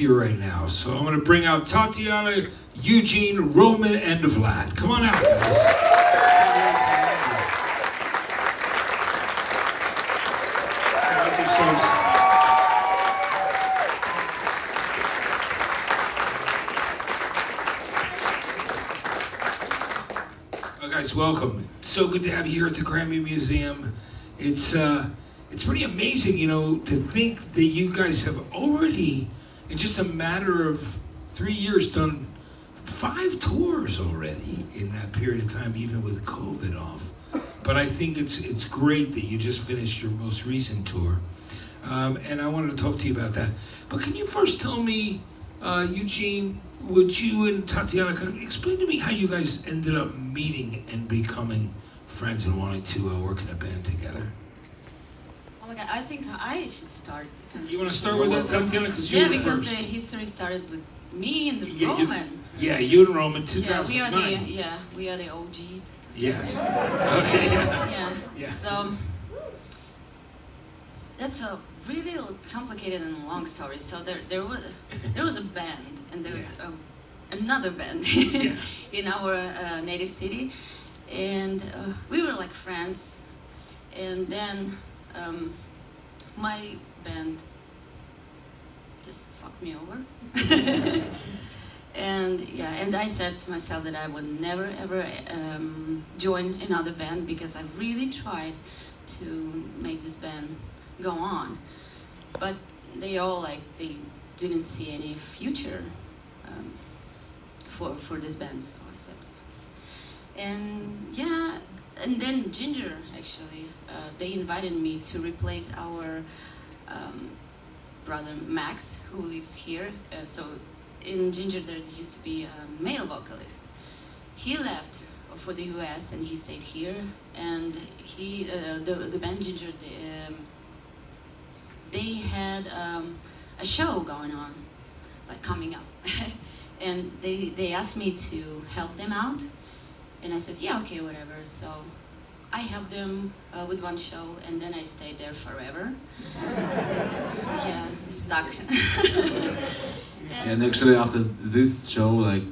year right now. So I'm going to bring out Tatiana, Eugene, Roman, and Vlad. Come on out, guys. Guys, welcome. It's so good to have you here at the Grammy Museum. It's pretty amazing, you know, to think that you guys have already, in just a matter of 3 years, done 5 tours already in that period of time, even with COVID off. But I think it's great that you just finished your most recent tour, and I wanted to talk to you about that. But can you first tell me, Eugene, would you and Tatiana kind of explain to me how you guys ended up meeting and becoming friends and wanting to work in a band together? Oh my God, I think I should start. You want to start with that, Tatiana? Yeah, because the history started with me and the Roman. You and Roman, 2009. We are the OGs. Yes. Okay. Yeah. So that's a really complicated and long story. So there was a band, and there was another band in our native city, and we were like friends. And then my band just fucked me over. And I said to myself that I would never ever join another band, because I really tried to make this band go on, but they didn't see any future for this band. So I said, and then JINJER, actually, they invited me to replace our brother Max, who lives here. So in JINJER there used to be a male vocalist. He left for the US and he stayed here, and the band JINJER, they had a show going on, like coming up. And they asked me to help them out, and I said, yeah, okay, whatever. So I helped them with one show, and then I stayed there forever. Yeah, stuck. And actually, after this show, like,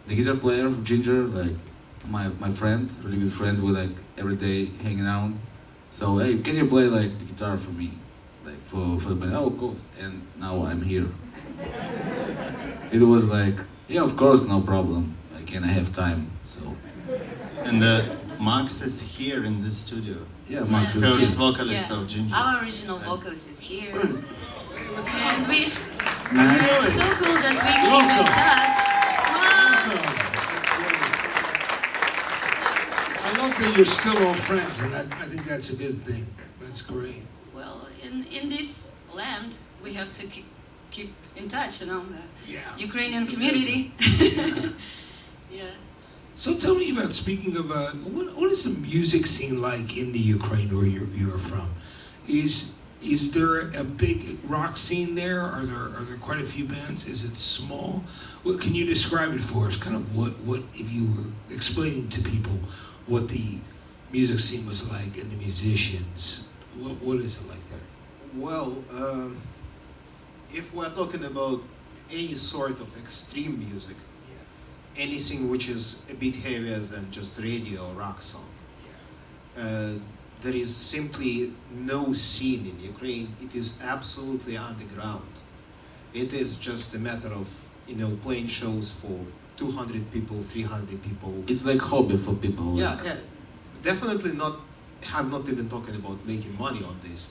the guitar player of JINJER, like, my friend, really good friend, we're like every day hanging out. So, hey, can you play like the guitar for me, like for the band? Oh, of course. And now I'm here. It was like, yeah, of course, no problem. Like, and I have time, so. And Max is here in the studio. Yeah, Max is First here. vocalist of JINJER. Our original vocalist is here. Where is And Max? it's so cool that we keep in touch. I love that you're still all friends, and I think that's a good thing. That's great. Well, in this land, we have to keep in touch, you know, the Ukrainian community. Yeah. So tell me about, speaking of, what is the music scene like in the Ukraine where you're from? Is there a big rock scene there? Are there quite a few bands? Is it small? What can you describe it for us? Kind of what if you were explaining to people what the music scene was like and the musicians? What is it like there? Well, if we're talking about any sort of extreme music, anything which is a bit heavier than just radio or rock song, there is simply no scene in Ukraine. It is absolutely underground. It is just a matter of, you know, playing shows for 200 people, 300 people. It's like hobby for people. Like. Yeah, definitely not. I'm not even talking about making money on this.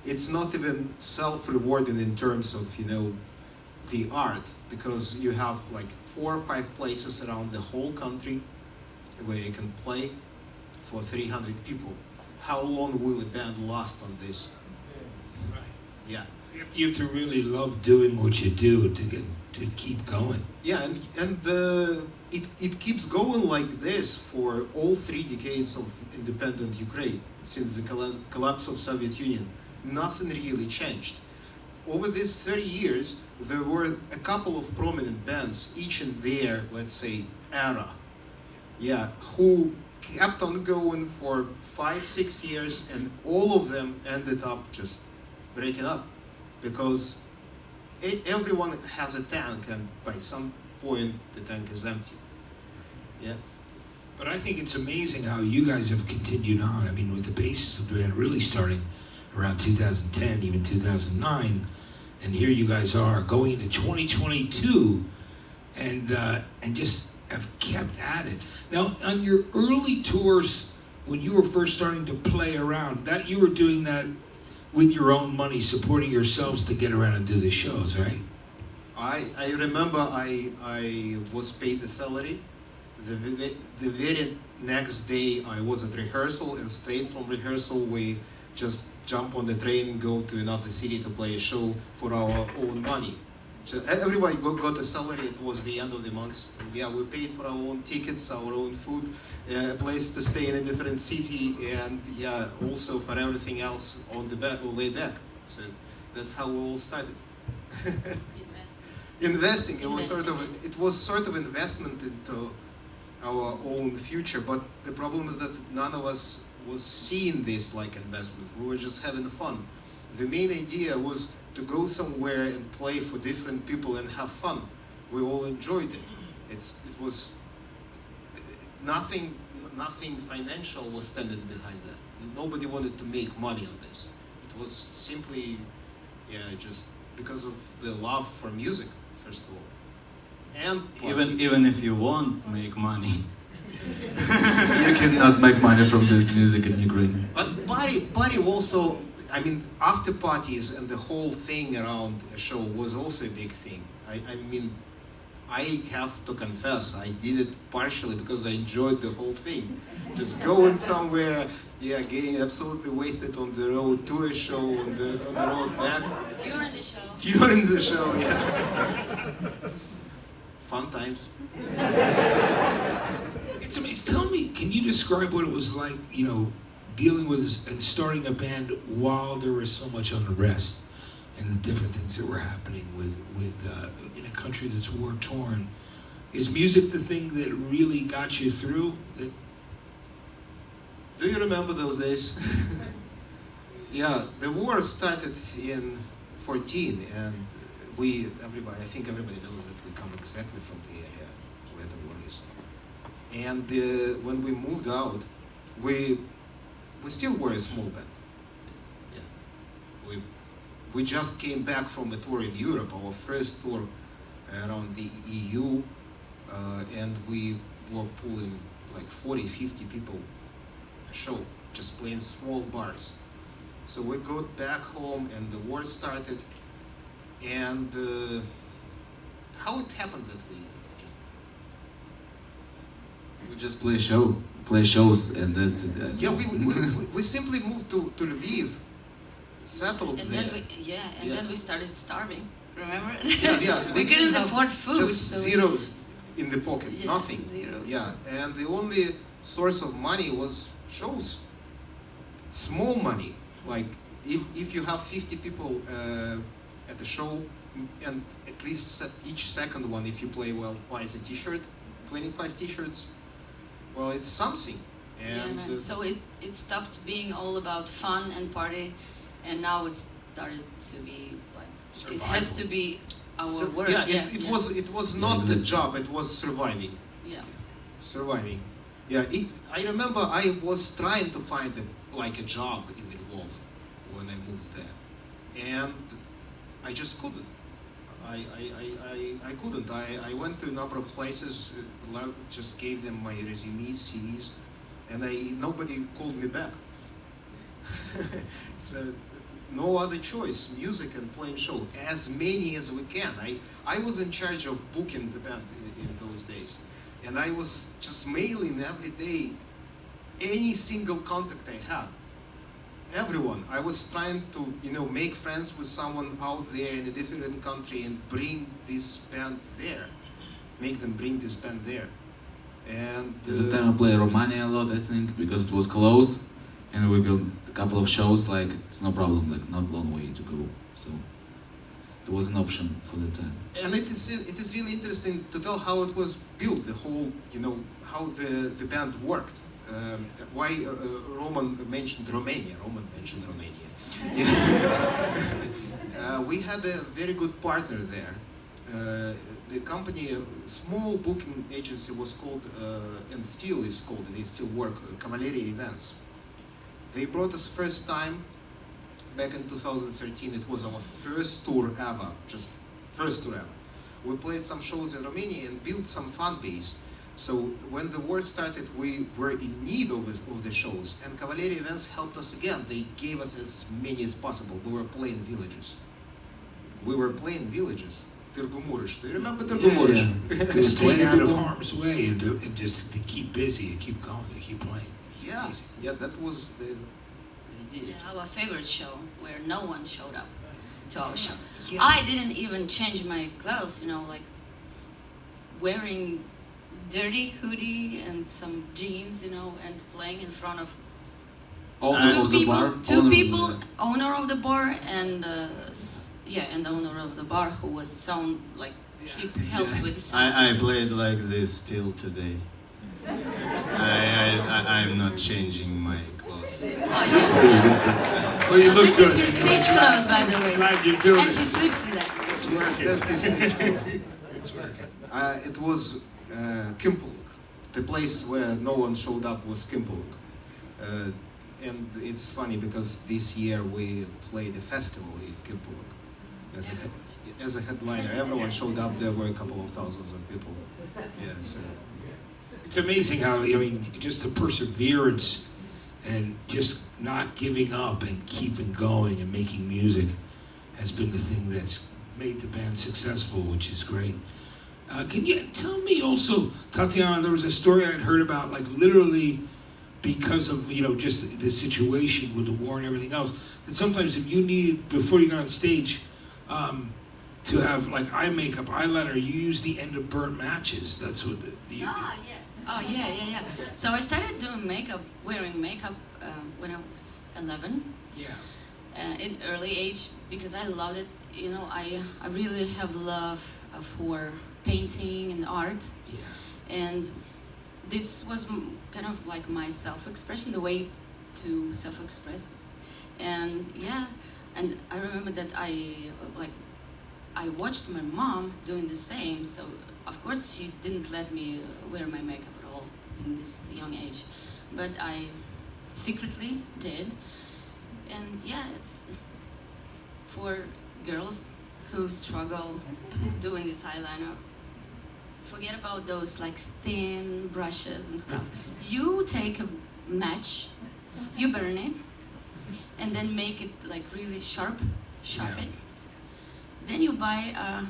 It's not even self-rewarding in terms of, you know, the art, because you have like 4 or 5 places around the whole country where you can play for 300 people. How long will a band last on this? Yeah. You have to really love doing what you do to keep going. Yeah, and it keeps going like this for all 3 decades of independent Ukraine, since the collapse of Soviet Union. Nothing really changed. Over these 30 years, there were a couple of prominent bands, each in their, let's say, era, who kept on going for 5-6 years, and all of them ended up just breaking up, because everyone has a tank, and by some point the tank is empty. Yeah. But I think it's amazing how you guys have continued on. I mean, with the basis of the band really starting around 2010, even 2009, and here you guys are going into 2022, and just have kept at it. Now, on your early tours, when you were first starting to play around, that you were doing that with your own money, supporting yourselves to get around and do the shows, right? I remember I was paid the salary. The very next day I was at rehearsal, and straight from rehearsal we just jump on the train and go to another city to play a show for our own money. So everybody got a salary. It was the end of the month. Yeah, we paid for our own tickets, our own food, a place to stay in a different city, and yeah, also for everything else on the way back. So that's how we all started. Investing. It was sort of investment into our own future, but the problem is that none of us was seeing this like investment. We were just having fun. The main idea was to go somewhere and play for different people and have fun. We all enjoyed it. It was nothing financial was standing behind that. Nobody wanted to make money on this. It was simply, just because of the love for music, first of all. And even if you won't make money. You cannot make money from this music in Ukraine. But party also, I mean, after parties and the whole thing around a show was also a big thing. I mean, I have to confess, I did it partially because I enjoyed the whole thing. Just going somewhere, getting absolutely wasted on the road to a show, on the road back. During the show. During the show, yeah. Fun times. It's amazing. Tell me, can you describe what it was like, dealing with and starting a band while there was so much unrest and the different things that were happening with in a country that's war torn? Is music the thing that really got you through? Do you remember those days? Yeah, the war started in 14, and I think everybody knows that we come exactly from the area where the war is. And when we moved out, we still were a small band. Yeah, we just came back from a tour in Europe, our first tour around the EU, and we were pulling like 40, 50 people a show, just playing small bars. So we got back home, and the war started. And how it happened that We just play shows, and that's it. Yeah, we simply moved to Lviv, settled and there. Then we started starving. Remember? Yeah. We couldn't afford food. Just so zeros in the pocket, yeah, nothing. Zeros. Yeah, and the only source of money was shows. Small money, like if you have 50 people at the show, and at least each second one, if you play well, buys a T-shirt, 25 T-shirts. Well, it's something. And so it stopped being all about fun and party, and now it started to be like Survival. it has to be our work. It was not the job. It was surviving. Yeah. Surviving. Yeah, I remember I was trying to find a job in Lvov when I moved there, and I just couldn't. I couldn't. I went to a number of places, just gave them my resumes, CDs, and nobody called me back. So no other choice, music and playing show, as many as we can. I was in charge of booking the band in those days, and I was just mailing every day any single contact I had. Everyone. I was trying to, make friends with someone out there in a different country and bring this band there. Make them bring this band there. And At the time I played Romania a lot, I think, because it was close, and we got a couple of shows, like, it's no problem, like, not long way to go, so it was an option for the time. And it is really interesting to tell how it was built, the whole, how the band worked. why Roman mentioned Romania. We had a very good partner there. The company, small booking agency was called, and still is called, they still work, Cavalieri Events. They brought us first time back in 2013. It was our first tour ever, just first tour ever. We played some shows in Romania and built some fan base. So when the war started, we were in need of the shows, and Cavalieri Events helped us again. They gave us as many as possible. We were playing villages. Târgu Mureș. Do you remember Târgu Mureș? To stay out of harm's way and just to keep busy and keep going and keep playing. Yeah, that was the idea. Yeah, our favorite show where no one showed up to our show. Yes. I didn't even change my clothes, like wearing dirty hoodie and some jeans, and playing in front of two people, owner of the bar and the owner of the bar who was sound like he helped with sound. I played like this till today. I'm not changing my clothes. Oh, yeah. Well, you look This good. is his stage clothes, by the way. Glad you're doing And it. he sleeps in that. It's working. That's the stage clothes. It's working. It was Kimpuluk. The place where no one showed up was Kimpuluk. And it's funny because this year we played a festival in Kimpuluk as a headliner. Everyone showed up. There were a couple of thousands of people. Yeah, It's amazing how, just the perseverance and just not giving up and keeping going and making music has been the thing that's made the band successful, which is great. Can you tell me also, Tatiana, there was a story I'd heard about, like literally because of, just the situation with the war and everything else, that sometimes if you needed, before you got on stage, to have like eye makeup, eyeliner, you use the end of burnt matches. That's what Yeah. So I started doing wearing makeup when I was 11. Yeah. In early age because I loved it. I really have love for painting and art. Yeah. And this was kind of like my self-expression, the way to self-express. And and I remember that I watched my mom doing the same, so of course she didn't let me wear my makeup at all in this young age, but I secretly did. And for girls who struggle doing this eyeliner, forget about those like thin brushes and stuff. You take a match, you burn it, and then make it like really sharp it. Then you buy a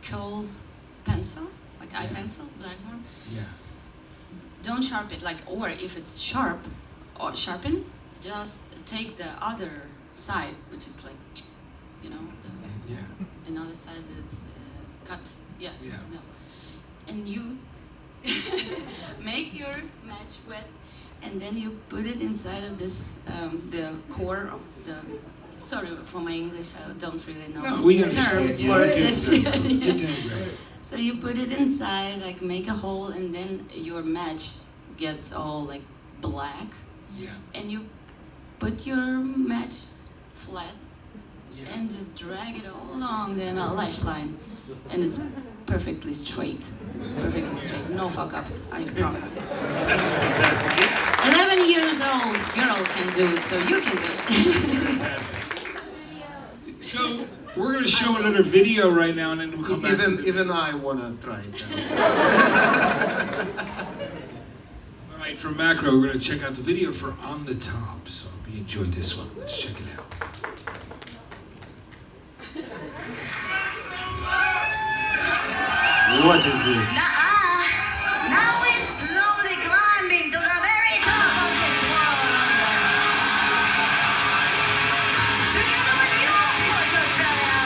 kohl pencil, like eye pencil, black one. Yeah. Don't sharp it, or if it's sharp or sharpen, just take the other side, which is like, another side that's cut. Yeah. No. And you make your match wet, and then you put it inside of this, the core of the. Sorry for my English, I don't really know No, we terms understand. for You're this. doing great. So you put it inside, like make a hole, and then your match gets all like black, Yeah. and you put your match flat Yeah. and just drag it all along the lash line, and it's perfectly straight, no fuck ups, I promise. That's fantastic. Yes. 11 years old girl can do it, so you can do it. So we're gonna show another video right now, and then we'll come back. even I wanna try it out. All right, from Macro, we're gonna check out the video for On the Top. So I hope you enjoyed this one. Let's check it out. What is this? Now we're slowly climbing to the very top of this world. Together with you, of course, Australia.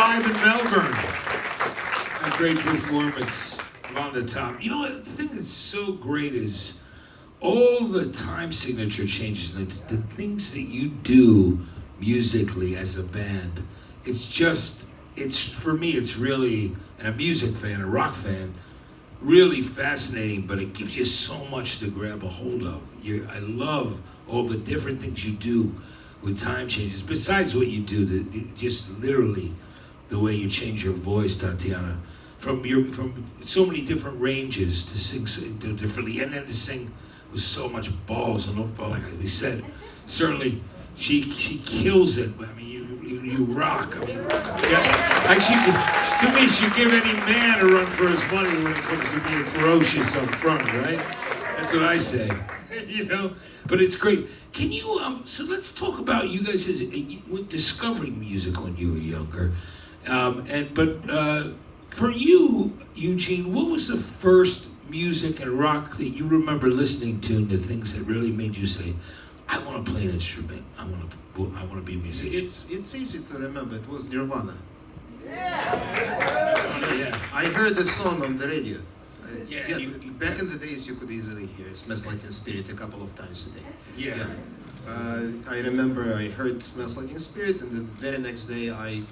live in Melbourne. A great performance on the top. You know what? The thing that's so great is all the time signature changes and the things that you do musically as a band. It's for me, it's really, and a music fan, a rock fan, really fascinating, but it gives you so much to grab a hold of. I love all the different things you do with time changes, besides what you do, just literally the way you change your voice, Tatiana, from so many different ranges to sing so differently, and then to sing with so much balls and like we said, certainly she kills it. I mean, you rock. I mean, yeah, like to me, she'd give any man a run for his money when it comes to being ferocious up front, right? That's what I say. You know, but it's great. Can you so let's talk about you guys as discovering music when you were younger, but for you, Eugene, what was the first music and rock that you remember listening to, and the things that really made you say, I want to play an instrument, I want to be a musician? It's easy to remember. It was Nirvana. Yeah. I heard the song on the radio. Yeah, back in the days, you could easily hear "Smells Like Teen Spirit" a couple of times a day. Yeah. I remember I heard "Smells Like Teen Spirit," and the very next day I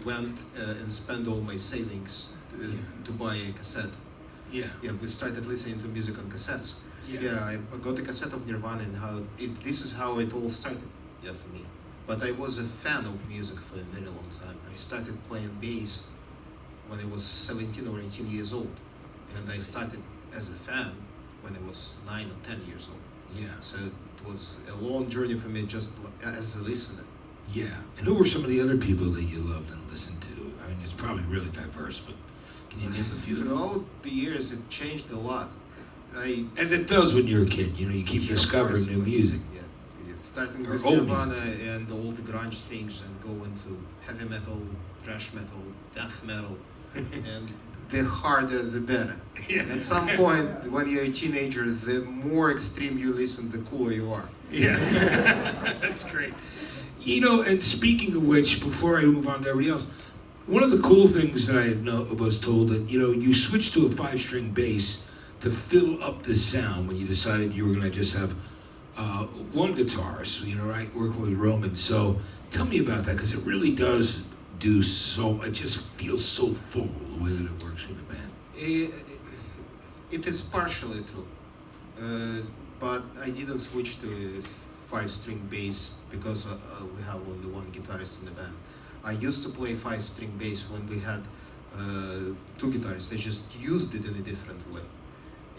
went and spent all my savings to buy a cassette. Yeah. Yeah, we started listening to music on cassettes. Yeah. I got a cassette of Nirvana, and this is how it all started. Yeah, for me. But I was a fan of music for a very long time. I started playing bass when I was 17 or 18 years old. And I started as a fan when I was 9 or 10 years old. Yeah. So it was a long journey for me just as a listener. Yeah. And who were some of the other people that you loved and listened to? I mean, it's probably really diverse, but can you name a few? Throughout the years, it changed a lot. As it does when you're a kid, you keep discovering new music. Yeah. Starting Or with old Nirvana music. and all the grunge things, and go into heavy metal, thrash metal, death metal, and the harder the better. Yeah. At some point, when you're a teenager, the more extreme you listen, the cooler you are. Yeah, that's great. And speaking of which, before I move on to everybody else, one of the cool things that I was told that, you switched to a 5-string bass to fill up the sound when you decided you were going to just have one guitarist, right, working with Roman. So tell me about that, because it really does do so, it just feels so full the way that it works with the band. It is partially true, but I didn't switch to a 5-string bass because we have only one guitarist in the band. I used to play 5-string bass when we had 2 guitarists. I just used it in a different way.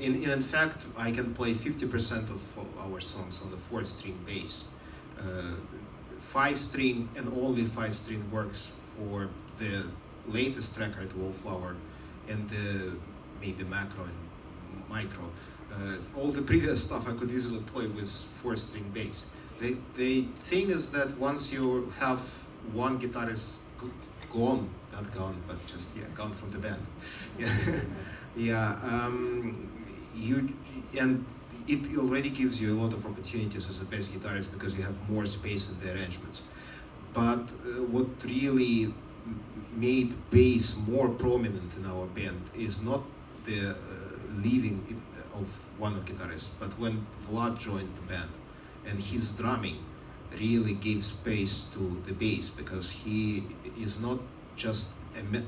In fact, I can play 50% of our songs on the 4-string bass. 5-string and only 5-string works for the latest record, Wallflower, and maybe Macro and Micro. All the previous stuff I could easily play with 4-string bass. The thing is that once you have one guitarist gone, not gone, but just gone from the band, and it already gives you a lot of opportunities as a bass guitarist because you have more space in the arrangements. But what really made bass more prominent in our band is not the leaving of one of the guitarists, but when Vlad joined the band, and his drumming really gave space to the bass, because he is not just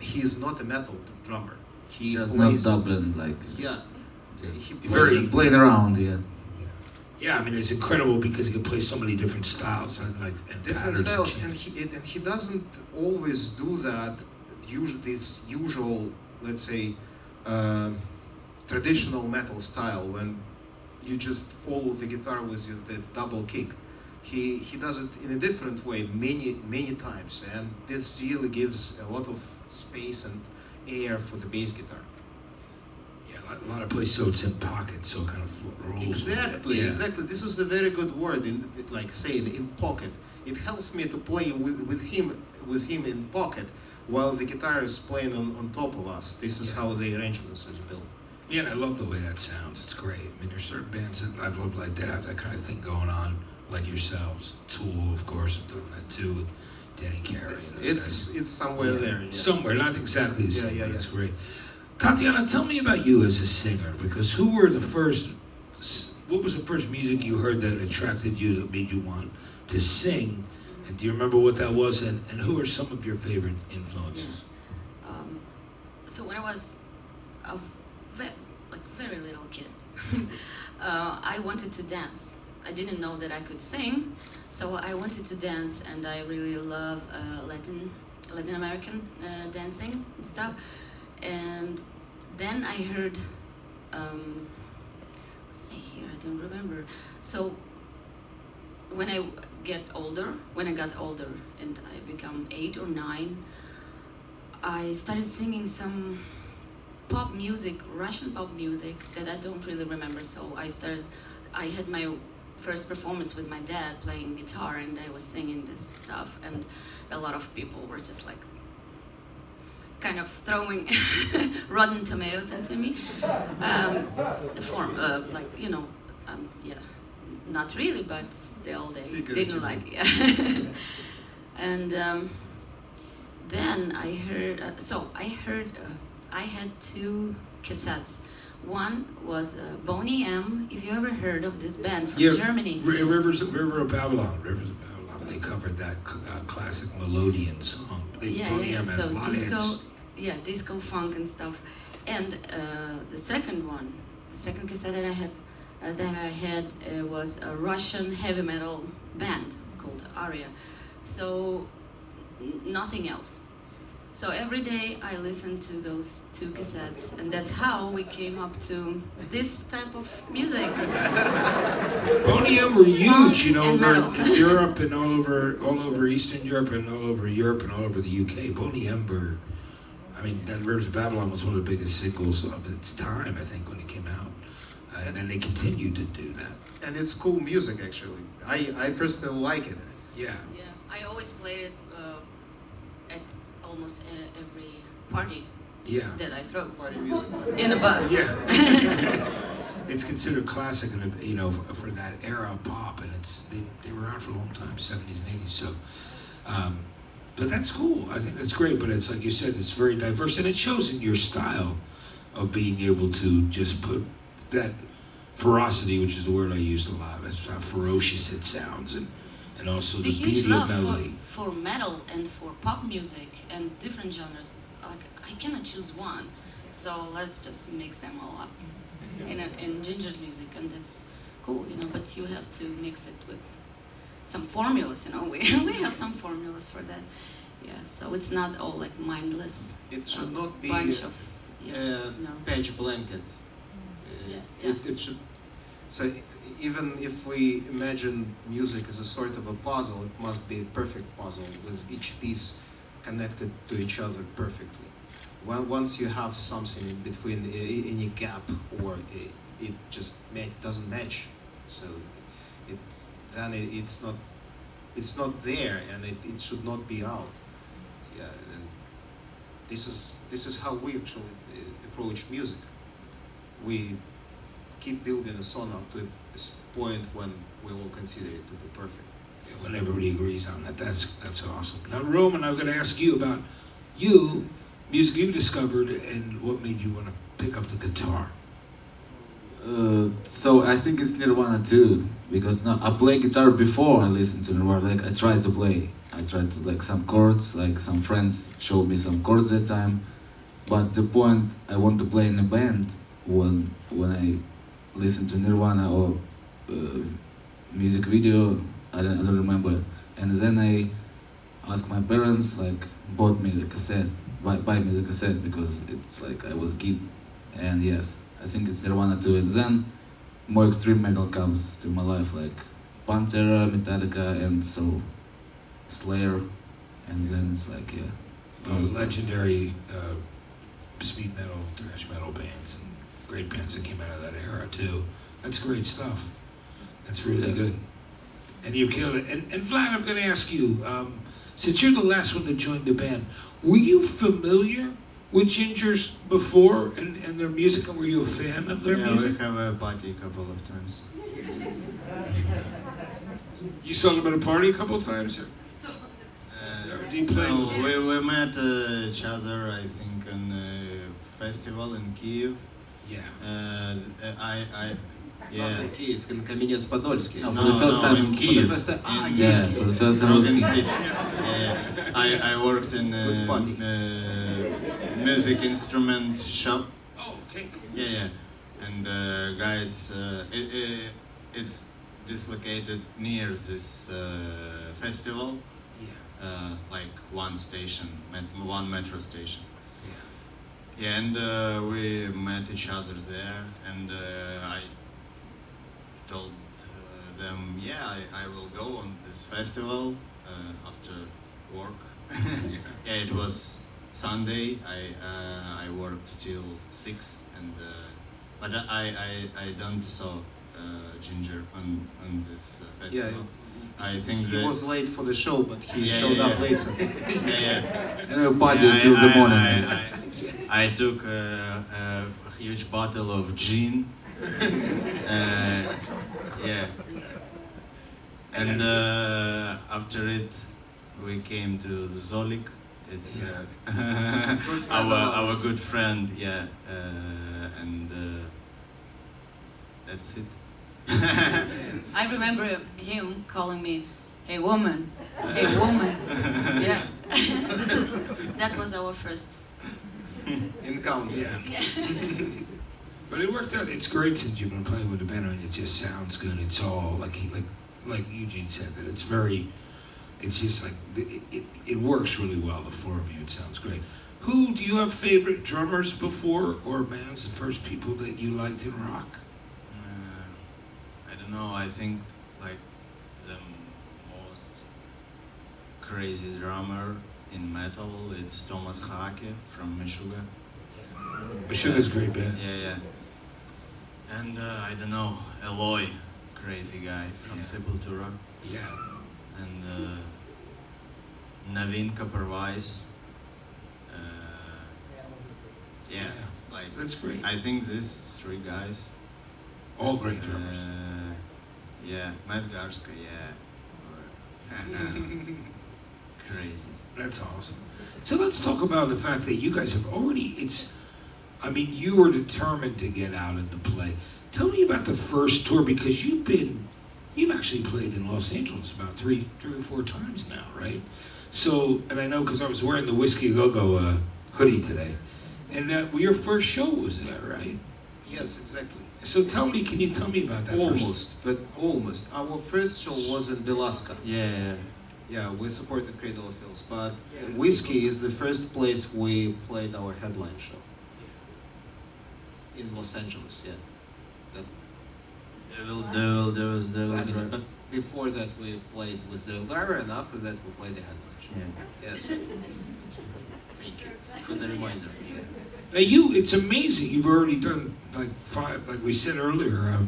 he's not a metal drummer. He Just plays, not Dublin, like he Very plays, playing around, yeah. Yeah, I mean, it's incredible because he can play so many different styles and different patterns. styles, and he doesn't always do that. This usual, let's say, traditional metal style when you just follow the guitar with the double kick. He does it in a different way many times, and this really gives a lot of space and air for the bass guitar. Yeah, a lot of places, so it's in pocket, so it kind of rolls. Exactly, Yeah. exactly. This is the very good word in pocket. It helps me to play with him in pocket while the guitar is playing on top of us. This is how the arrangements is built. Yeah, and I love the way that sounds. It's great. I mean, there's certain bands that I've loved like that have that kind of thing going on, like yourselves. Tool, of course, is doing that too. Danny Carey. And those guys. It's somewhere there. Yeah. Somewhere, not exactly the same. Yeah. That's great. Tatiana, tell me about you as a singer, because who were the first? What was the first music you heard that attracted you, that made you want to sing? And do you remember what that was? And who are some of your favorite influences? So when I was a very little kid, I wanted to dance. I didn't know that I could sing, so I wanted to dance, and I really love Latin American dancing and stuff. And then I heard, what did I hear? I don't remember. So when I got older, and I become 8 or 9, I started singing some pop music, Russian pop music that I don't really remember. So I had my first performance with my dad playing guitar, and I was singing this stuff, and a lot of people were just like kind of throwing rotten tomatoes into me. Not really, but still they didn't like it. Yeah. And then I heard, I had 2 cassettes. One was Boney M. If you ever heard of this band from Germany. River of Babylon. Rivers of Babylon. They covered that classic melodian song. So disco funk and stuff. And the second cassette that I had was a Russian heavy metal band called Aria. So nothing else. So every day I listened to those 2 cassettes, and that's how we came up to this type of music. Boney M were huge, you know, over metal. Europe and all over Eastern Europe and all over the UK. Boney M were, I mean, that Rivers of Babylon was one of the biggest singles of its time, I think, when it came out. And then they continued to do that. And it's cool music, actually. I personally like it. Yeah. Yeah, I always played it at almost every party that I throw. Party music. In a bus. Yeah. It's considered classic, and you know, for that era of pop, and they were around for a long time, 70s and 80s. So, but that's cool. I think that's great. But it's like you said, it's very diverse, and it shows in your style of being able to just put that ferocity, which is the word I used a lot. That's how ferocious it sounds, and also the huge beauty of love melody. for metal and for pop music and different genres. Like, I cannot choose one, so let's just mix them all up in Ginger's music, and that's cool, you know. But you have to mix it with some formulas, you know. We have some formulas for that. Yeah, so it's not all like mindless. It should not be bunch of patch blanket. It should. So even if we imagine music as a sort of a puzzle, it must be a perfect puzzle with each piece connected to each other perfectly. Once you have something in between, any gap, or it just doesn't match, so it's not there, and it should not be out. Yeah, and this is how we actually approach music. We keep building a song up to this point when we will consider it to be perfect. Yeah, when everybody agrees on that, that's awesome. Now, Roman, I'm going to ask you about music you've discovered, and what made you want to pick up the guitar. So I think it's Nirvana too, because now I play guitar before I listen to Nirvana. Like I tried to play, like some chords, like some friends showed me some chords that time, but the point I want to play in a band when I listen to Nirvana or music video, I don't remember, and then I asked my parents, like, buy me the cassette, because it's like I was a kid, and yes, I think it's Nirvana too. And then more extreme metal comes to my life, like Pantera, Metallica, and so Slayer, and then it's like, Legendary speed metal, thrash metal bands, and great bands that came out of that era too. That's great stuff. That's really good. And you killed it. And Vlad, I'm going to ask you, since you're the last one to join the band, were you familiar with Gingers before and their music, and were you a fan of their music? Yeah, we have a party a couple of times. You saw them at a party a couple of times? do you play? No, we met each other, I think, on a festival in Kiev. Yeah. Not in Kiev, in Kamenets-Podolsky. No, for the first time in Kiev. For the first time, Yeah, for the first time Rogan in City. Kiev. I worked in Good party. music instrument shop. Oh, okay. Yeah. And guys, it's dislocated near this festival. Yeah. Like one station, one metro station. Yeah. Yeah, and we met each other there, and I told them, yeah, I will go on this festival after work. Yeah, it was Sunday. I worked till 6, and but I don't saw Ginger on this festival. I think he that was late for the show, but he Yeah, showed yeah, up yeah. later. And we partied until the morning. I took a huge bottle of gin. Yeah. And after it, we came to Zolik. It's Good friend of our ours. good friend, yeah. And that's it. I remember him calling me, "Hey woman, hey woman." Yeah, that was our first. Encounter. Yeah. But it worked out. It's great since you've been playing with the band, and it just sounds good. It's all like Eugene said, that it's very. It's just like it works really well. The four of you, it sounds great. Who do you have favorite drummers before or bands? The first people that you liked in rock? I don't know. I think like the most crazy drummer in metal, it's Thomas Hake from Meshuggah. Meshuggah's a great band. Yeah. And I don't know, Eloy, crazy guy from Yeah. Sepultura. Yeah. And Navin Kaparvais. Yeah, like That's great. I think these 3 guys. All great drummers. Yeah, Matt Garska, yeah. Crazy. That's awesome. So let's talk about the fact that you guys have already, you were determined to get out and to play. Tell me about the first tour, because you've actually played in Los Angeles about three or four times now, right? So, and I know because I was wearing the Whiskey Go-Go hoodie today, and your first show was there, right? Yes, exactly. So can you tell me about that first? Almost, but almost. Our first show was in Belaska. Yeah. Yeah, we supported Cradle of Filth, but Whiskey is the first place we played our headline show. In Los Angeles, yeah. Devil. But before that we played with the Driver, and after that we played the headline show. Yeah. Yes. Thank you for the reminder. Yeah. Now it's amazing. You've already done like 5, like we said earlier.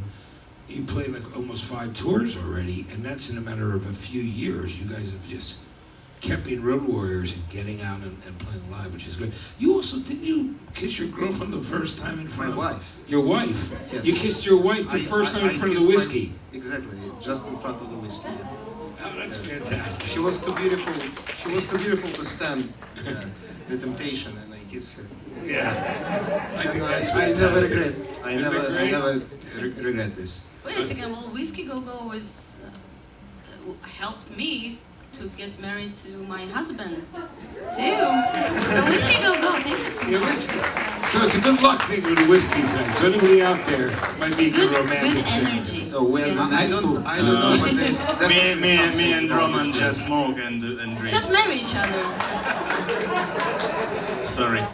You played like almost 5 tours already, and that's in a matter of a few years. You guys have just kept being road warriors and getting out and playing live, which is great. You also, didn't you kiss your girlfriend the first time in front My of wife. Your wife? Yes. You kissed your wife the first time in front of the kissed Whiskey? Exactly, just in front of the Whiskey. Yeah. Oh, that's fantastic. She was too beautiful. She was too beautiful to stand the temptation, and I kissed her. Yeah. I And think that's I never fantastic. regret. I Isn't that never great? regret this. Wait a second. Well, Whiskey Go-Go was helped me to get married to my husband too. So Whiskey Go-Go, thank you so Yeah, much. whiskey. So it's a good luck thing with a whiskey thing. So anybody out there might be a good Good romantic thing. energy. So where's Yeah. the I next don't tour? know, but there is Me definitely something and about Roman this just place. smoke and drink. Just marry each other. Sorry.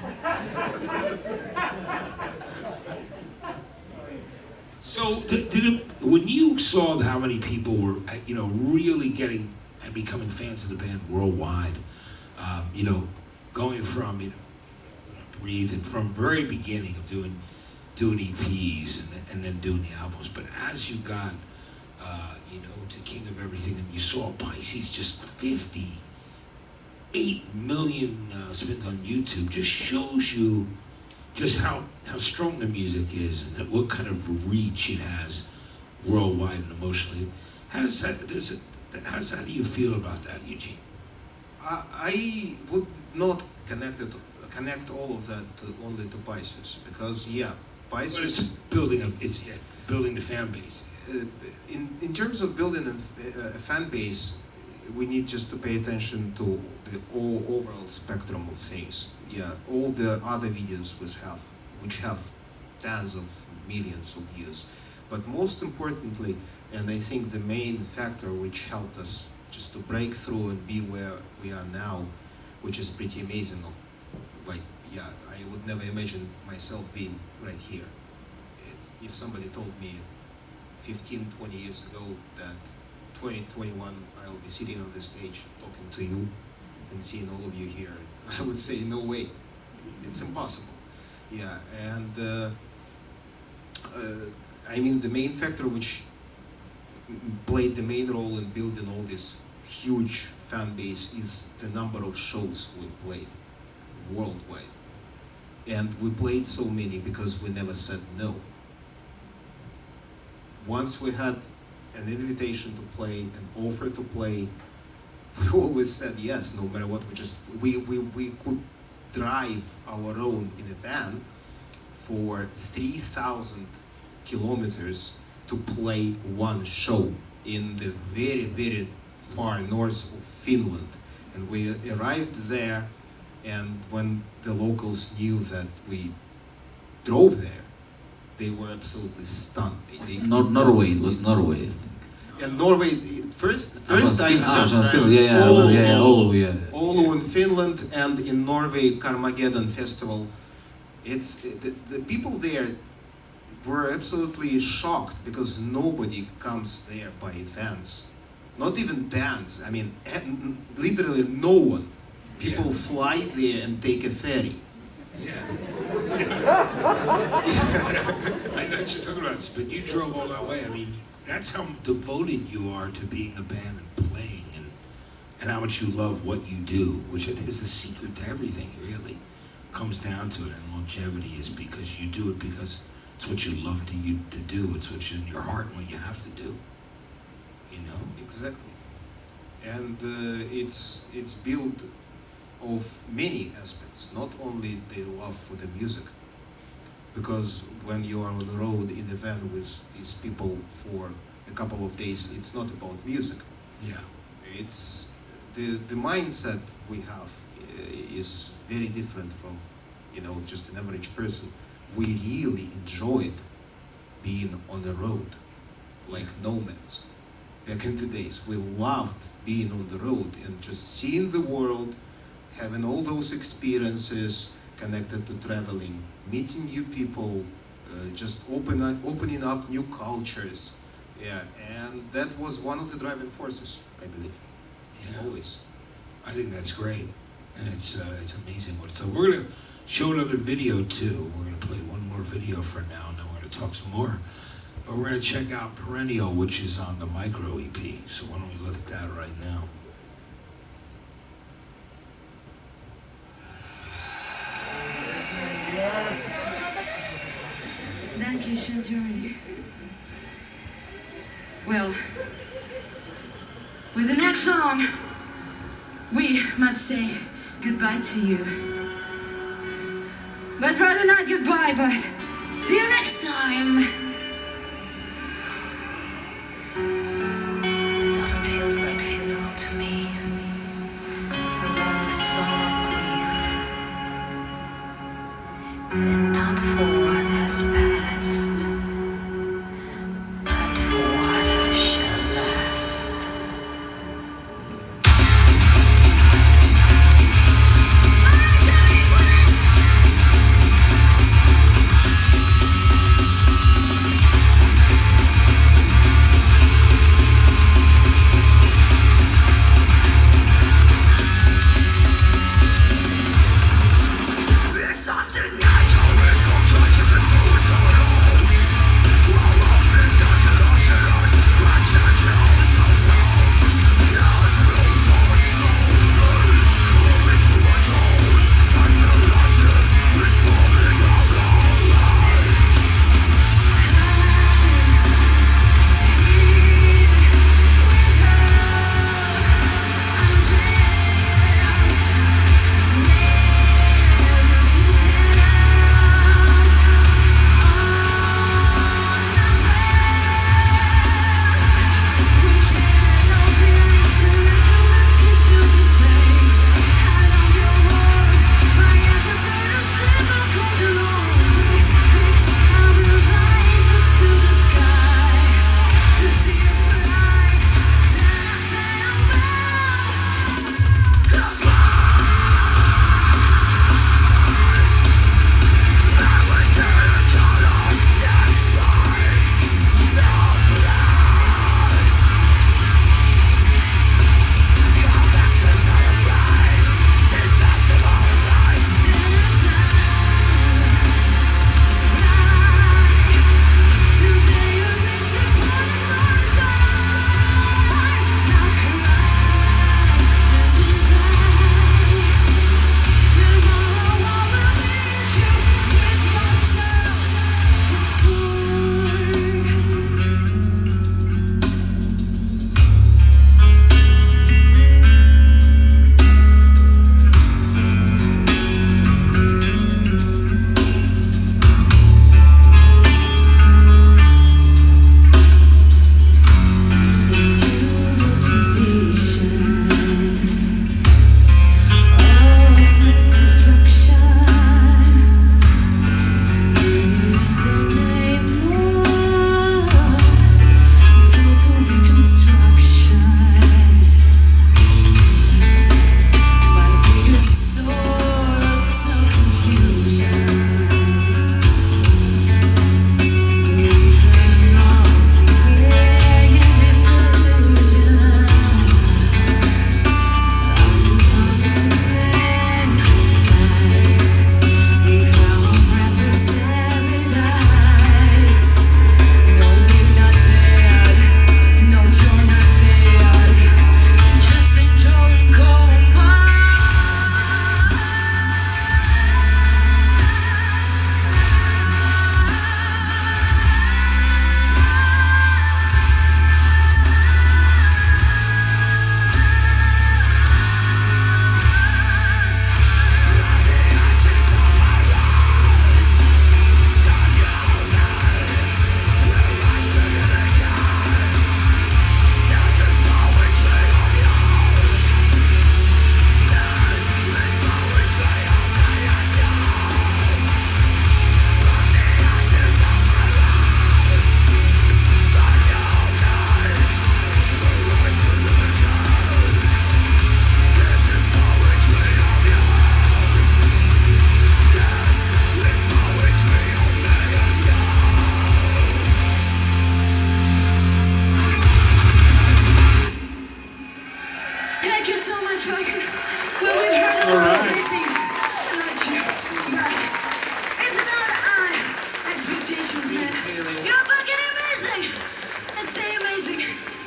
So when you saw how many people were, really getting and becoming fans of the band worldwide, going from, Breathe, and from very beginning of doing EPs and then doing the albums, but as you got, to King of Everything, and you saw Pisces just 58 million spins on YouTube, just shows you just how strong the music is and what kind of reach it has worldwide and emotionally. How do you feel about that, Eugene? I would not connect all of that only to Pisces because yeah, But it's Pisces. building the fan base. In terms of building a fan base, we need just to pay attention to the overall spectrum of things. Yeah, all the other videos which have tens of millions of views, but most importantly, and I think the main factor which helped us just to break through and be where we are now, which is pretty amazing. Like, yeah, I would never imagine myself being right here. If somebody told me 15, 20 years ago that 2021 I'll be sitting on the stage talking to you and seeing all of you here, I would say no way, it's impossible. Yeah, and I mean the main factor which played the main role in building all this huge fan base is the number of shows we played worldwide. And we played so many because we never said no. Once we had an invitation to play, an offer to play, we always said yes, no matter what. We could drive our own in a van for 3,000 kilometers to play one show in the very, very far north of Finland. And we arrived there, and when the locals knew that we drove there, they were absolutely stunned. Not Norway. It was Norway, I think. And Norway, first time, Yeah. Oulu in Finland, and in Norway, Carmageddon Festival. It's the people there were absolutely shocked because nobody comes there by vans, not even bands. I mean, literally no one. People fly there and take a ferry. Yeah. I know what you're talking about, but you drove all that way. I mean, that's how devoted you are to being a band and playing, and how much you love what you do, which I think is the secret to everything, really. Comes down to it, and longevity is because you do it because it's what you love to do. It's what's in your heart and what you have to do. You know? Exactly. And it's built of many aspects, not only the love for the music. Because when you are on the road in a van with these people for a couple of days, it's not about music. Yeah. It's the mindset we have is very different from, just an average person. We really enjoyed being on the road, like nomads. Back in the days, we loved being on the road and just seeing the world, having all those experiences connected to traveling, meeting new people, just opening up new cultures. Yeah, and that was one of the driving forces, I believe. Yeah. Always. I think that's great, and it's amazing. So we're gonna show another video too. We're gonna play one more video for now, and then we're gonna talk some more. But we're gonna check out Perennial, which is on the Micro EP. So why don't we look at that right now? Dankeschön, Germany. Well, with the next song, we must say goodbye to you. But rather not goodbye, but see you next time. This autumn feels like funeral to me. The longest song of grief. And not for what has passed, but for what shall last.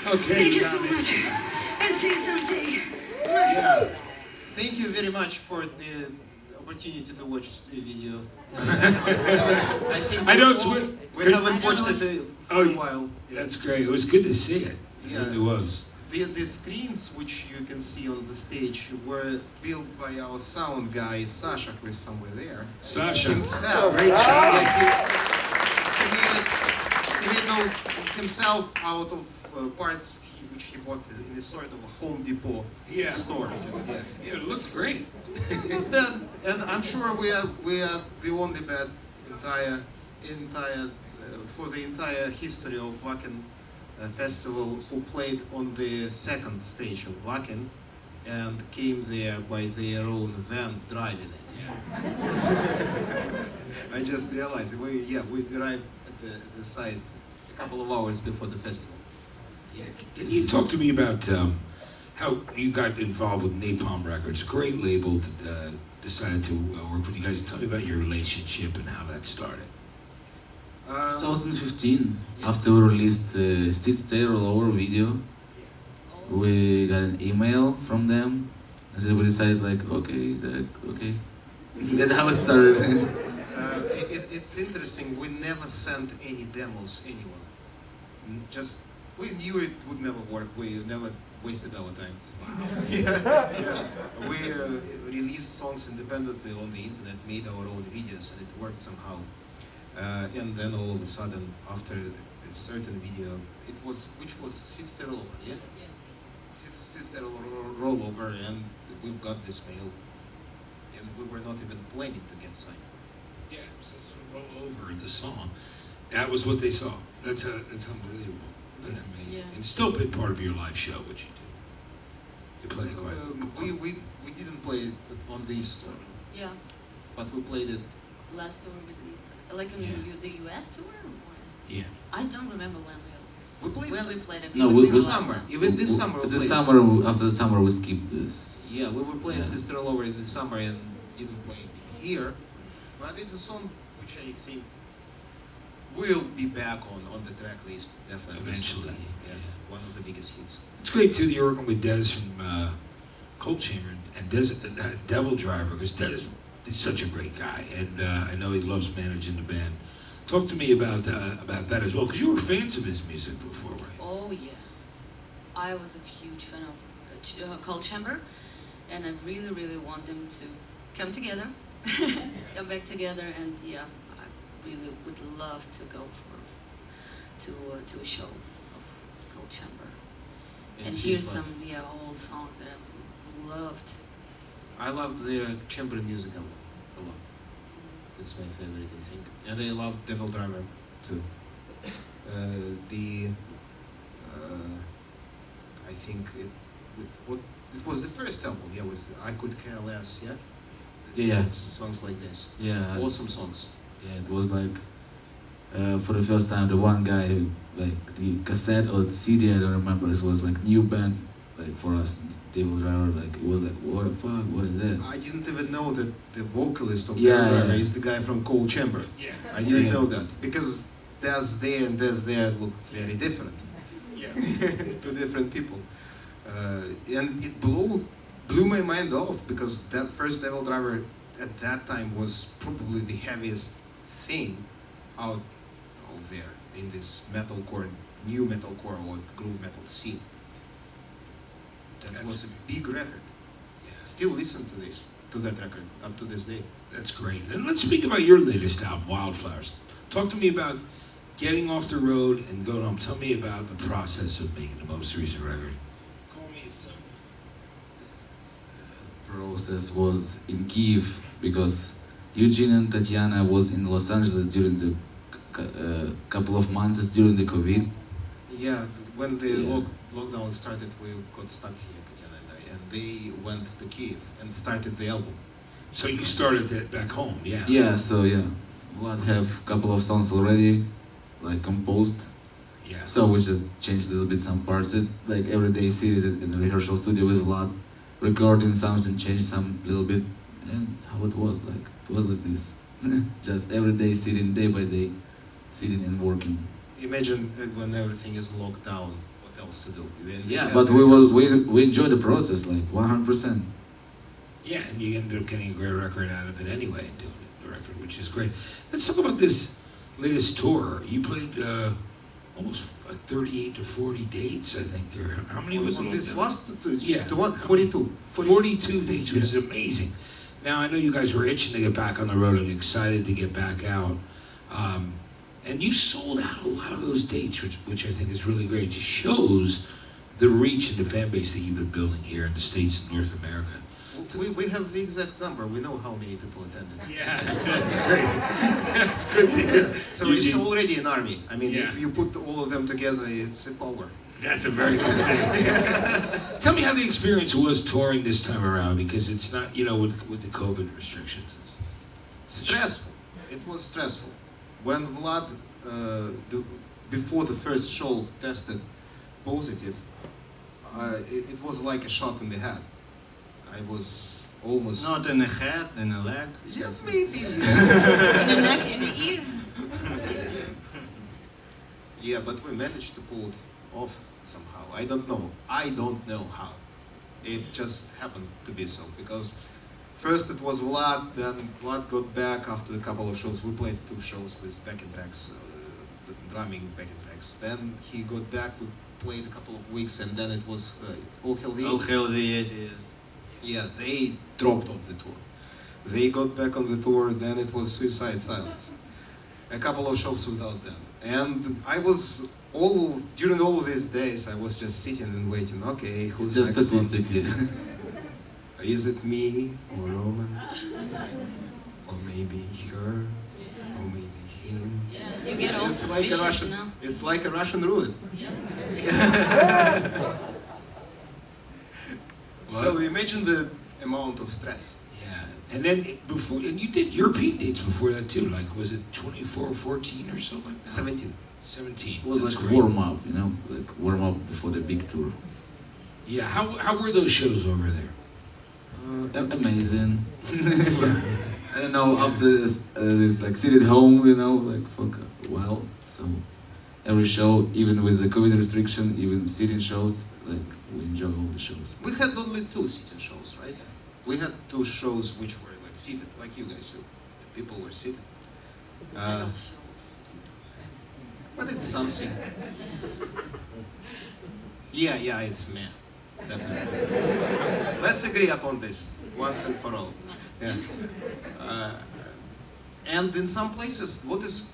Okay. Thank you got so it. much. And see you someday. Yeah. Thank you very much for the opportunity to watch the video. I think I know we it's all- weird. we haven't I know watched it's- it for Oh, a while. Yeah. That's great. It was good to see it. Yeah. It was. The screens which you can see on the stage were built by our sound guy Sasha, who is somewhere there. Sasha. Himself. Great job. He made those himself out of parts which he bought in a sort of a Home Depot Yeah. store. Just yeah. Yeah, it looked great. Not bad, and I'm sure we are the only band for the entire history of Wacken festival who played on the second stage of Wacken and came there by their own van driving it. Yeah. I just realized we arrived at the site a couple of hours before the festival. Yeah. Can you talk to me about how you got involved with Napalm Records? Great label. Decided to work with you guys. Tell me about your relationship and how that started. 2015, after we released Sit Stay Roll Over video, we got an email from them, and then we decided like, okay. That's how it started. It's interesting. We never sent any demos anyone. We knew it would never work. We never wasted our time. Yeah. We released songs independently on the internet, made our own videos, and it worked somehow. And then all of a sudden, after a certain video, which was Sister Rollover, yeah? Sister Rollover, and we've got this mail, and we were not even planning to get signed. Yeah, so roll over the song. That was what they saw. That's unbelievable. That's amazing. Yeah. And it's still a big part of your live show, what you do. You play it quite. We didn't play it on this tour, Yeah, but we played it. last tour with the US tour. Or? Yeah. I don't remember when We played we it played it. No, even we- this we- summer. Even this summer we This played. summer, after the summer, we skipped this. Yeah, we were playing Yeah. Sister All Over in the summer and didn't play it here. But it's a song which I think will be back on the track list, definitely. Eventually, Yeah, yeah. one of the biggest hits. It's great too that you're working with Dez from Cold Chamber and Dez Devil Driver, because Dez is such a great guy, and I know he loves managing the band. Talk to me about that as well, because you were fans of his music before, right? Oh yeah, I was a huge fan of Cold Chamber, and I really want them to come together, come back together, and yeah, I really would love to go to a show of Cold Chamber and see hear it, but some old songs that I've loved. I loved their chamber music a lot. It's my favorite, I think. And I love Devil Driver too. I think it was the first album. Yeah, was I Could Care Less. Yeah. Yeah. Songs like this. Yeah. Awesome songs. Yeah, it was like for the first time, the one guy who, like the cassette or the CD, I don't remember. It was like new band, like for us, Devil Driver. Like it was like, what the fuck? What is that? I didn't even know that the vocalist of Yeah, Devil Driver yeah. is the guy from Cold Chamber. Yeah. I didn't Yeah. know that because Dez there and Dez there look very different. Yeah. Two different people. And it blew my mind off because that first Devil Driver at that time was probably the heaviest thing out of there in this metalcore, new metalcore or groove metal scene. That That's- was a big record. Yeah. Still listen to that record up to this day. That's great. And let's speak about your latest album, Wildflowers. Talk to me about getting off the road and going home. Tell me about the process of making the most recent record. Call me some. Process was in Kiev because Eugene and Tatiana was in Los Angeles during the couple of months during the COVID. Yeah, when the Yeah. lockdown started, we got stuck here, Tatiana and I, and they went to Kiev and started the album. So you started that back home, yeah? Yeah, so yeah, Vlad have a couple of songs already, like composed. Yeah. So we just changed a little bit some parts. It like every day seated in the rehearsal studio with Vlad, recording something, change some little bit, and how it was like this. Just every day sitting day by day, sitting and working. Imagine when everything is locked down, what else to do. Then we Yeah, had but the we enjoy the process like 100%. Yeah, and you ended up getting a great record out of it anyway, doing the record, which is great. Let's talk about this latest tour. You played almost 38 to 40 dates, I think. Or how many was it? on this last Yeah. the one 42. 42 dates, which is amazing. Now, I know you guys were itching to get back on the road and excited to get back out. And you sold out a lot of those dates, which I think is really great. It just shows the reach and the fan base that you've been building here in the States and North America. We have the exact number. We know how many people attended. Yeah, that's great. That's good to hear. So Eugene, it's already an army. I mean, Yeah. if you put all of them together, it's a power. That's a very good thing. Tell me how the experience was touring this time around, because it's not, with the COVID restrictions. Stressful. It was stressful. When Vlad, before the first show, tested positive, it was like a shot in the head. I was almost... Not in the head, in the leg. Yeah, maybe. In the neck, in the ear. Yeah, but we managed to pull it off somehow. I don't know how. It just happened to be so, because first it was Vlad, then Vlad got back after a couple of shows. We played 2 shows with backing tracks, drumming backing tracks. Then he got back, we played a couple of weeks, and then it was All Hell the All Eight. Hail the 8, yes. Yeah, they dropped off the tour. They got back on the tour, then it was Suicide Silence. A couple of shows without them. And I was, during all of these days, I was just sitting and waiting. Okay, who's Just next one? statistically. Is it me, or Roman? Or maybe her? Or maybe him? Yeah, you get all It's like a suspicious, Russian, it's like a Russian roulette. So imagine the amount of stress. Yeah, and then and you did European dates before that too. Like, was it 24, 14 or something like that? 17. 17. It was That's like great. warm up, like warm up before the big tour. Yeah, how were those shows over there? Amazing. I don't know, after this like sit at home, like fuck a while. So every show, even with the COVID restriction, even sitting shows, like we enjoy all the shows. We had only 2 sitting shows, right? We had 2 shows which were like seated, like you guys do. People were seated. Metal shows. But it's something. Yeah, it's me. Definitely. Let's agree upon this, once and for all. Yeah. And in some places, what is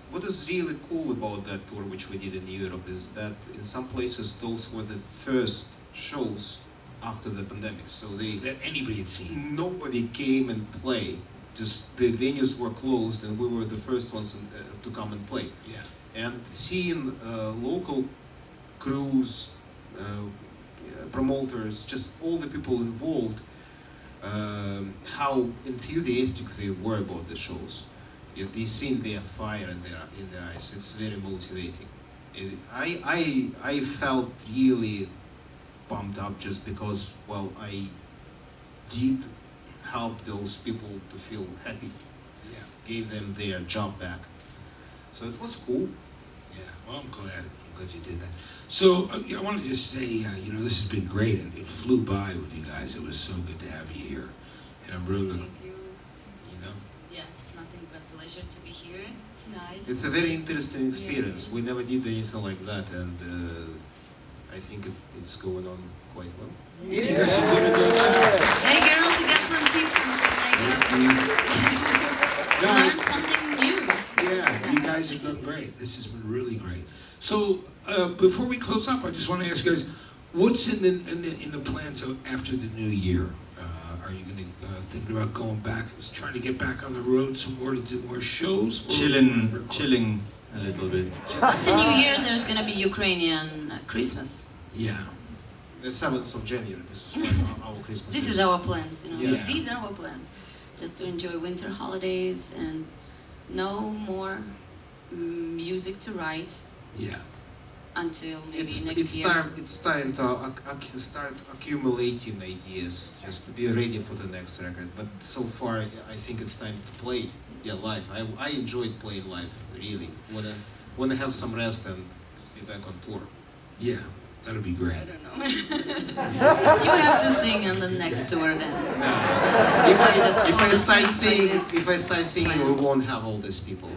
really cool about that tour which we did in Europe is that in some places those were the first shows after the pandemic. So That anybody had seen. nobody came and played. Just the venues were closed, and we were the first ones to come and play. Yeah. And seeing local crews, promoters, just all the people involved, how enthusiastic they were about the shows. Yeah, they seen their fire in their eyes. It's very motivating. I felt really pumped up just because, well, I did help those people to feel happy. Yeah. Gave them their job back. So it was cool. Yeah. Well, I'm glad you did that. So I want to just say, this has been great, and it flew by with you guys. It was so good to have you here, and I'm really looking. Thank you. Yeah, it's nothing but pleasure to be here. It's nice. It's a very interesting experience. We never did anything like that, and I think it's going on quite well. Yeah, you guys are doing a good job. Hey girls, you got some tips and something like learn something new. Yeah, you guys have done great. This has been really great. So before we close up, I just want to ask you guys, what's in the plans after the new year? Are you going to thinking about going back, trying to get back on the road some more to do more shows? Or Chilling a little bit. After New Year, there's gonna be Ukrainian Christmas. Yeah. The 7th of January, this is our Christmas. This is our plans, Yeah. These are our plans. Just to enjoy winter holidays and no more music to write Yeah. until maybe next it's year. It's time to start accumulating ideas, just to be ready for the next record. But so far, I think it's time to play live. I enjoyed playing live, really. Wanna have some rest and be back on tour. Yeah. That'd be great. I don't know. You have to sing on the next tour then. No. Just on the streets like this. If I start singing, we won't have all these people.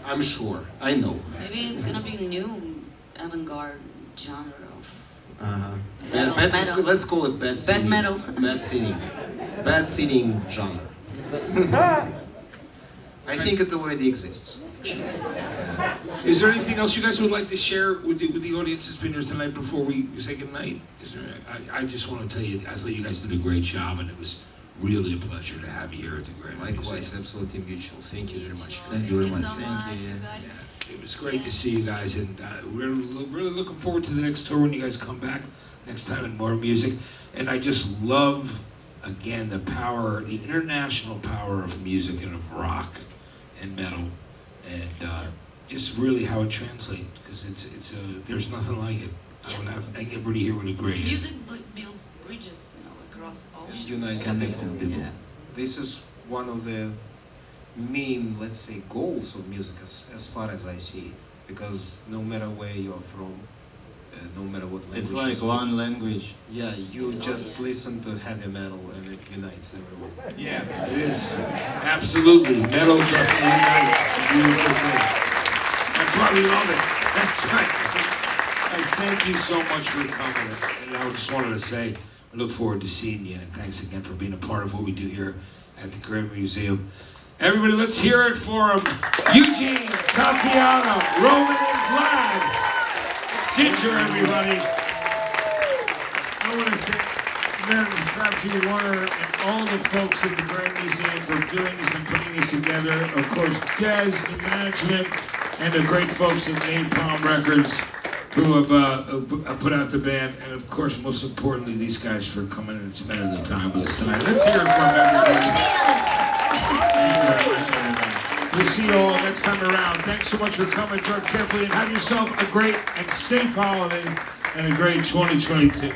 I'm sure. I know. Maybe it's gonna be new avant-garde genre of Metal. Let's call it bad singing. Bad metal. Bad singing. Bad singing genre. I think it already exists. Is there anything else you guys would like to share with the audience that's been here tonight before we say goodnight? I just want to tell you, I thought you guys did a great job, and it was really a pleasure to have you here at the Grammy Likewise, Museum. absolutely mutual. Thank you very much. Thank you very much. so much, you guys. Yeah, it was great to see you guys, and we're really looking forward to the next tour when you guys come back next time and more music. And I just love, again, the power, the international power of music and of rock and metal, and just really how it translates, because there's nothing like it. Yeah. I think everybody here would agree. Music builds bridges, across oceans. Unites Connecting people. Yeah. This is one of the main, let's say, goals of music as far as I see it. Because no matter where you're from, no matter what language It's you like speak, one language. yeah, you just listen to heavy metal and it unites everyone. Yeah, it is. Absolutely. Metal definitely unites. It's a beautiful thing. That's why we love it. That's right. Guys, thank you so much for coming. And I just wanted to say, I look forward to seeing you. And thanks again for being a part of what we do here at the Grammy Museum. Everybody, let's hear it for them. Eugene, Tatiana, Roman, and Vlad. It's Ginger, everybody. I want to thank Mayor Crabtree Warner and all the folks at the Grammy Museum for doing this and putting this together. Of course, Dez, the management, and the great folks at Napalm Records who have put out the band. And of course, most importantly, these guys for coming and spending the time with us tonight. Let's hear it from everybody. We'll see you all next time around. Thanks so much for coming. Drive carefully and have yourself a great and safe holiday and a great 2022.